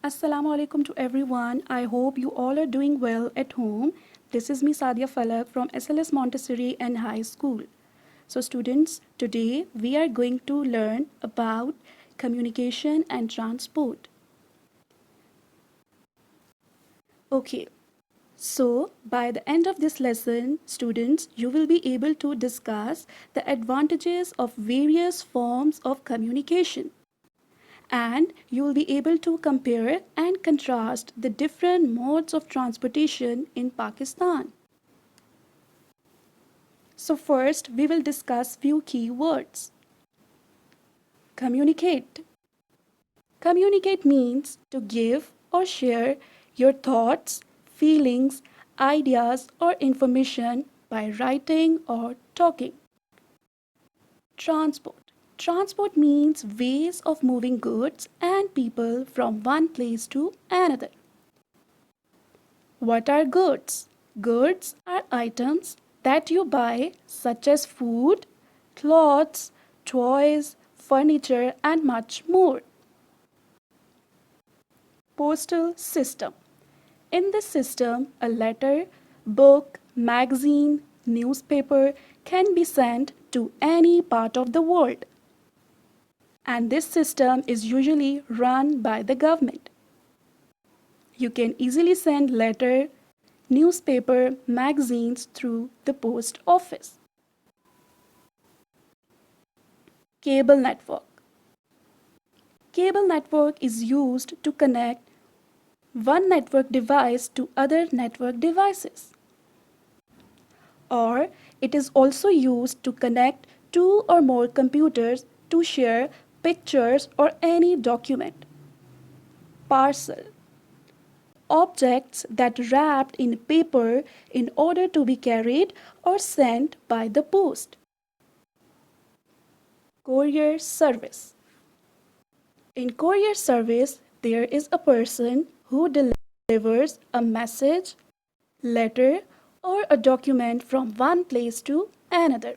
Assalamu alaikum to everyone. I hope you all are doing well at home. This is me Sadia Falak from SLS Montessori and High School. So students, today we are going to learn about communication and transport. Okay. So, by the end of this lesson, students, you will be able to discuss the advantages of various forms of communication. And you will be able to compare and contrast the different modes of transportation in Pakistan. So first we will discuss few key words. Communicate. Communicate means to give or share your thoughts, feelings, ideas or information by writing or talking. Transport. Transport means ways of moving goods and people from one place to another. What are goods? Goods are items that you buy, such as food, clothes, toys, furniture, and much more. Postal system. In this system, a letter, book, magazine, newspaper can be sent to any part of the world. And this system is usually run by the government. You can easily send letter, newspaper, magazines through the post office. Cable network. Cable network is used to connect one network device to other network devices. Or it is also used to connect two or more computers to share pictures or any document. Parcel. Objects that wrapped in paper in order to be carried or sent by the post. Courier service. In courier service, there is a person who delivers a message, letter, or a document from one place to another.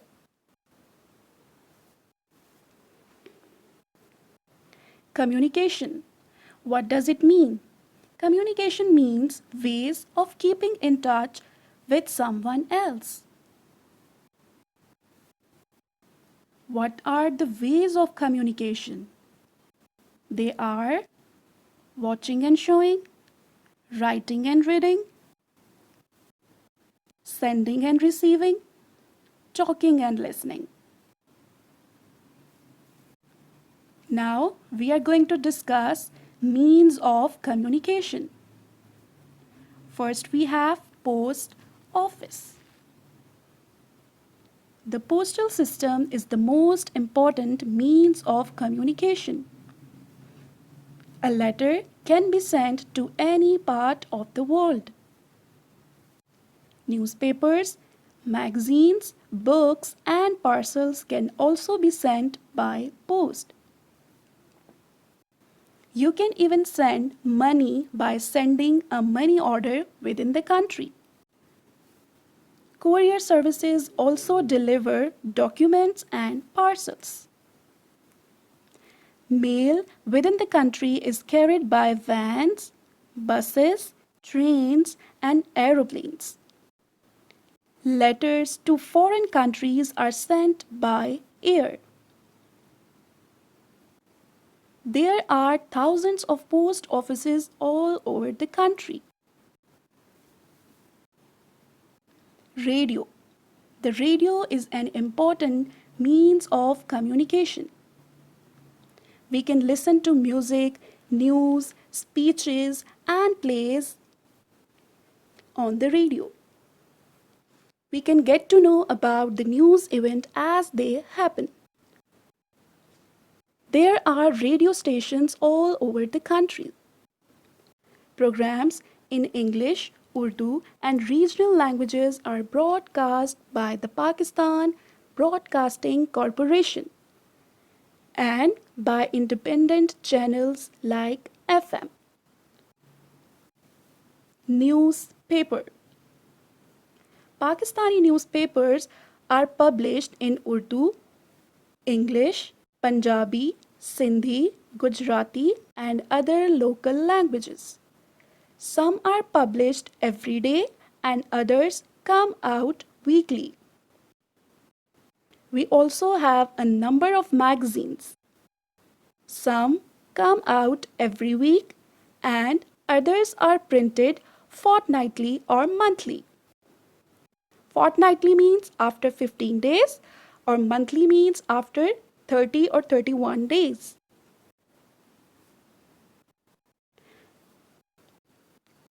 Communication. What does it mean? Communication means ways of keeping in touch with someone else. What are the ways of communication? They are watching and showing, writing and reading, sending and receiving, talking and listening. Now we are going to discuss means of communication. First we have post office. The postal system is the most important means of communication. A letter can be sent to any part of the world. Newspapers, magazines, books, and parcels can also be sent by post. You can even send money by sending a money order within the country. Courier services also deliver documents and parcels. Mail within the country is carried by vans, buses, trains, and aeroplanes. Letters to foreign countries are sent by air. There are thousands of post offices all over the country. Radio. The radio is an important means of communication. We can listen to music, news, speeches, and plays on the radio. We can get to know about the news event as they happen. There are radio stations all over the country. Programs in English, Urdu, and regional languages are broadcast by the Pakistan Broadcasting Corporation and by independent channels like FM. Newspaper. Pakistani newspapers are published in Urdu, English, Punjabi, Sindhi, Gujarati, and other local languages. Some are published every day and others come out weekly. We also have a number of magazines. Some come out every week and others are printed fortnightly or monthly. Fortnightly means after 15 days or monthly means after 30 or 31 days.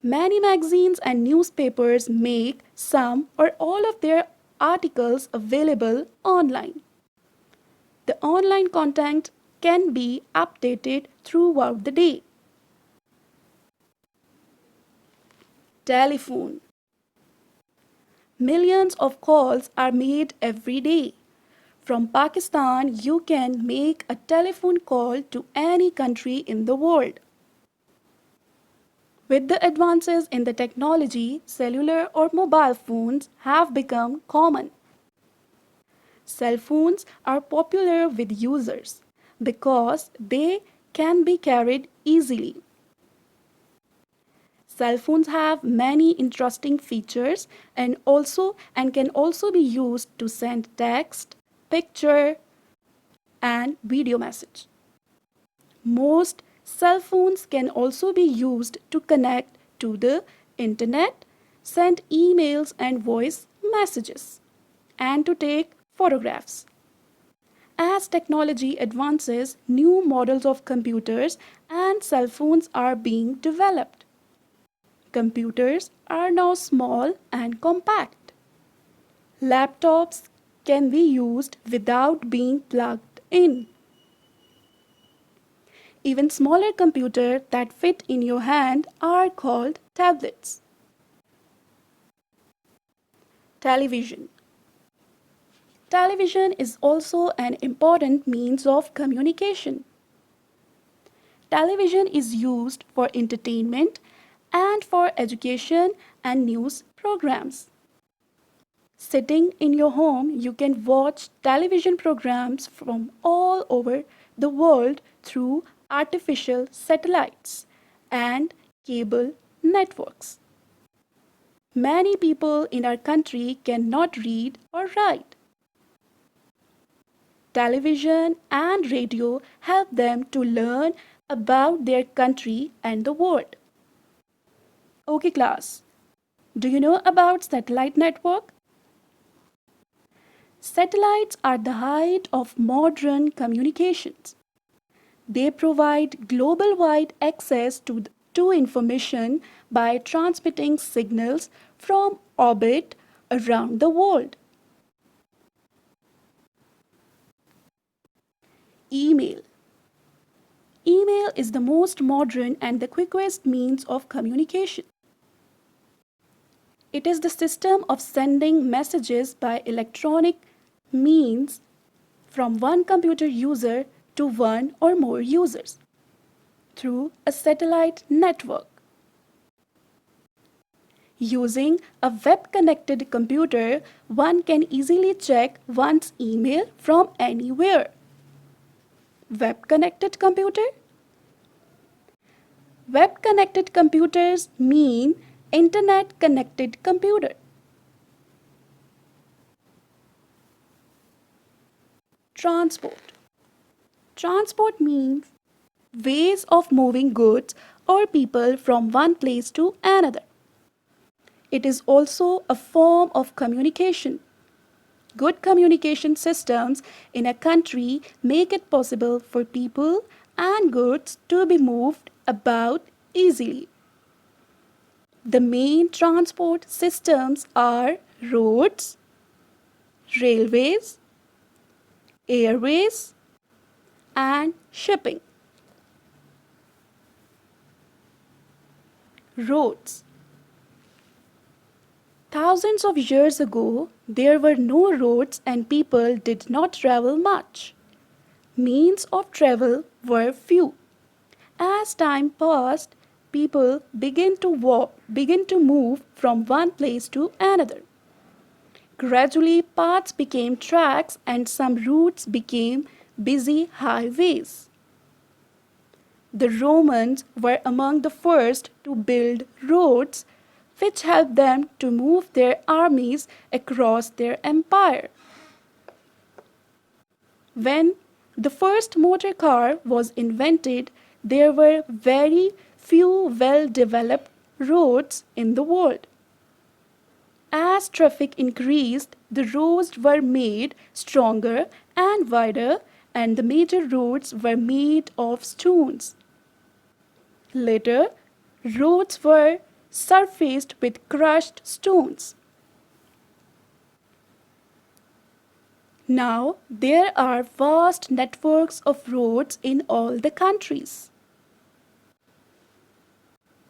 Many magazines and newspapers make some or all of their articles available online. The online content can be updated throughout the day. Telephone. Millions of calls are made every day. From Pakistan, you can make a telephone call to any country in the world. With the advances in the technology, cellular or mobile phones have become common. Cell phones are popular with users because they can be carried easily. Cell phones have many interesting features and can also be used to send text, picture, and video message. Most cell phones can also be used to connect to the internet, send emails and voice messages, and to take photographs. As technology advances, new models of computers and cell phones are being developed. Computers are now small and compact. Laptops can be used without being plugged in. Even smaller computers that fit in your hand are called tablets. Television. Television is also an important means of communication. Television is used for entertainment and for education and news programs. Sitting in your home, you can watch television programs from all over the world through artificial satellites and cable networks. Many people in our country cannot read or write. Television and radio help them to learn about their country and the world. Okay, class. Do you know about satellite network? Satellites are the height of modern communications. They provide global-wide access to information by transmitting signals from orbit around the world. Email. Email is the most modern and the quickest means of communication. It is the system of sending messages by electronic means from one computer user to one or more users through a satellite network. Using a web-connected computer, one can easily check one's email from anywhere. Web-connected computer? Web-connected computers mean internet-connected computer. Transport. Transport means ways of moving goods or people from one place to another. It is also a form of communication. Good communication systems in a country make it possible for people and goods to be moved about easily. The main transport systems are roads, railways, airways, and shipping. Roads. Thousands of years ago, there were no roads and people did not travel much. Means of travel were few. As time passed, people began to move from one place to another. Gradually, paths became tracks and some routes became busy highways. The Romans were among the first to build roads, which helped them to move their armies across their empire. When the first motor car was invented, there were very few well developed roads in the world. As traffic increased, the roads were made stronger and wider, and the major roads were made of stones. Later, roads were surfaced with crushed stones. Now, there are vast networks of roads in all the countries.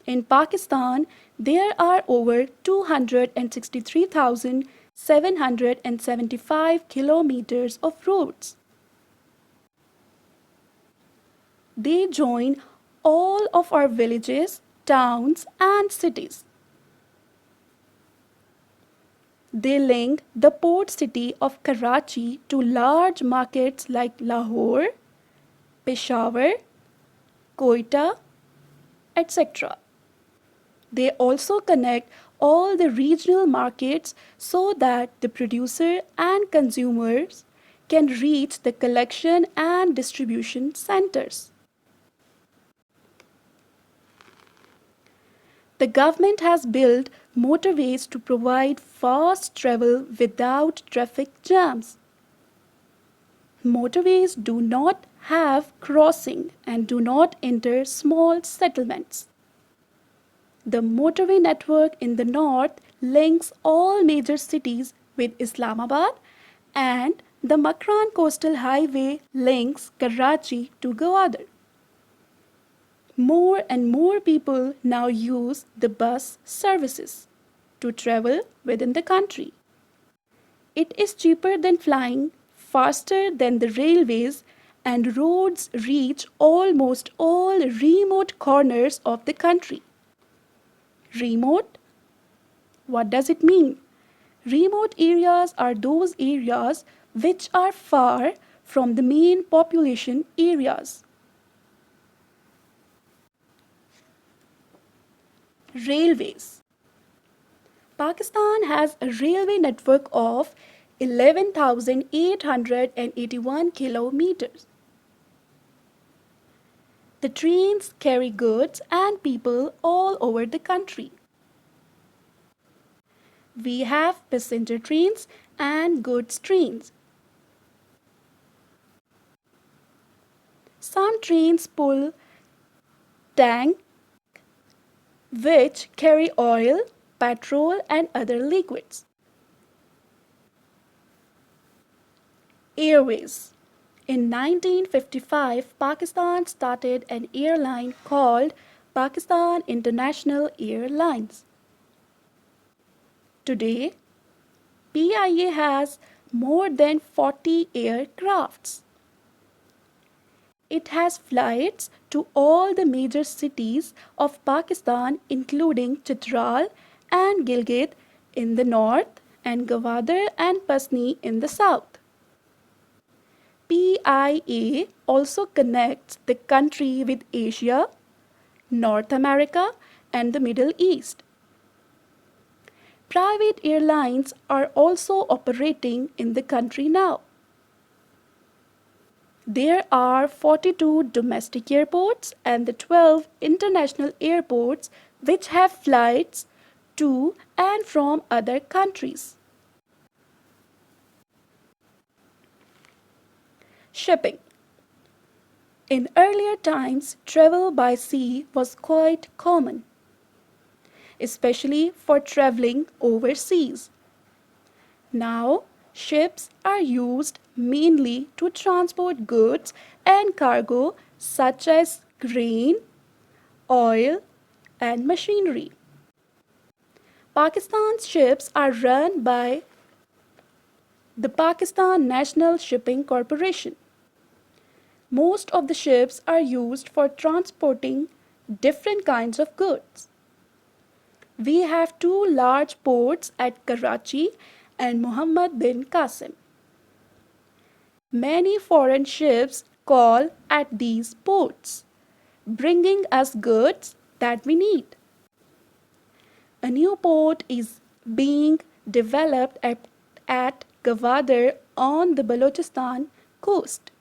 In Pakistan, there are over 263,775 kilometers of roads. They join all of our villages, towns, and cities. They link the port city of Karachi to large markets like Lahore, Peshawar, Quetta, etc. They also connect all the regional markets so that the producer and consumers can reach the collection and distribution centers. The government has built motorways to provide fast travel without traffic jams. Motorways do not have crossing and do not enter small settlements. The motorway network in the north links all major cities with Islamabad, and the Makran Coastal Highway links Karachi to Gwadar. More and more people now use the bus services to travel within the country. It is cheaper than flying, faster than the railways, and roads reach almost all remote corners of the country. Remote? What does it mean? Remote areas are those areas which are far from the main population areas. Railways. Pakistan has a railway network of 11,881 kilometers. The trains carry goods and people all over the country. We have passenger trains and goods trains. Some trains pull tank which carry oil, petrol, and other liquids. Airways. In 1955, Pakistan started an airline called Pakistan International Airlines. Today, PIA has more than 40 aircrafts. It has flights to all the major cities of Pakistan, including Chitral and Gilgit in the north and Gwadar and Pasni in the south. PIA also connects the country with Asia, North America, and the Middle East. Private airlines are also operating in the country now. There are 42 domestic airports and the 12 international airports which have flights to and from other countries. Shipping. In earlier times, travel by sea was quite common, especially for traveling overseas. Now, ships are used mainly to transport goods and cargo such as grain, oil, and machinery. Pakistan's ships are run by the Pakistan National Shipping Corporation. Most of the ships are used for transporting different kinds of goods. We have two large ports at Karachi and Muhammad bin Qasim. Many foreign ships call at these ports. bringing us goods that we need. A new port is being developed at Gwadar on the Balochistan coast.